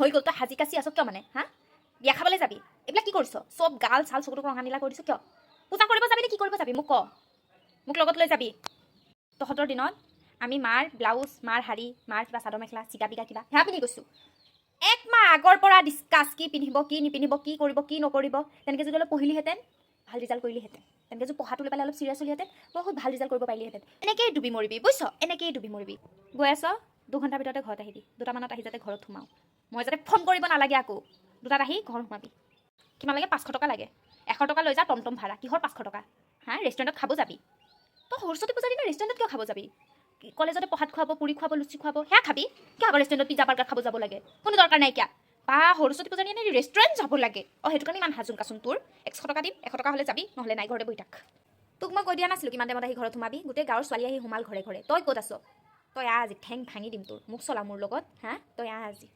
হৈ গ'ল তই হাজি কাচি আছ কিয় মানে হা বিয়া খাবলৈ যাবি এইবিলাক কি কৰিছ চব গাল চাল চকুটো ৰঙা নীলা কৰি দিছ কিয় পূজা কৰিব যাবি নে কি কৰিব যাবি মোক ক মোক লগত লৈ যাবি তহঁতৰ দিনত আমি মাৰ ব্লাউজ মাৰ শাৰী মাৰ কিবা চাদৰ মেখেলা চিকা পিকা কিবা সেয়া পিন্ধি গৈছোঁ একমাহ আগৰ পৰা ডিছকাছ কি পিন্ধিব কি নিপিন্ধিব কি কৰিব কি নকৰিব তেনেকৈ যদি অলপ পঢ়িলিহেঁতেন ভাল ৰিজাল্ট কৰিলিহেঁতেন তেনেকৈ যদি পঢ়াটো লৈ পেলাই অলপ চিৰিয়াছ হ'লিহেঁতেন বহুত ভাল ৰিজাল্ট কৰিব পাৰিলিহেঁতেন এনেকেই ডুবি মৰিবি বুজিছ এনেকেই ডুবি মৰিবি গৈ আছ 2 ঘণ্টাৰ ভিতৰতে ঘৰত আহিবি 2টামানত আহি যাতে ঘৰত সোমাওঁ মই যাতে ফোন কৰিব নালাগে আকৌ 2টাত আহি ঘৰ সোমাবি কিমান লাগে 500 টকা লাগে 100 টকা লৈ যা টমটম ভাড়া কিহৰ 500 টকা হা ৰেষ্টুৰেণ্টত খাব যাবি তই সৰস্বতী পূজাৰ দিনা ৰেষ্টুৰেণ্টত কিয় খাব যাবি কলেজতে পঢ়াত খুৱাব পুৰি খুৱাব লুচি খুৱাব সেয়া খাবি কিয় আকৌ ৰেষ্টুৰেণ্টত পিজ্জা বাৰ্গাৰ খাব যাব লাগে কোনো দৰকাৰ নাই কিয়া বা সৰস্বতী পূজাৰ দিনা ৰেষ্টুৰেণ্ট যাব লাগে সেইটো কাৰণে ইমান হাজোন কাচোন তোৰ 100 টকা দিম 100 টকা হ'লে যাবি নহ'লে নাই ঘৰতে বহি থাক তোক মই কৈ দিয়া নাছিলোঁ কিমান টাইমত আহি ঘৰত সোমাবি গোটেই গাঁৱৰ ছোৱালী আহি সোমাল ঘৰে ঘৰে তই ক'ত আছ তই আজি ঠেং ভাঙি দিম তোৰ মোক চলা মোৰ লগত হা তই আজি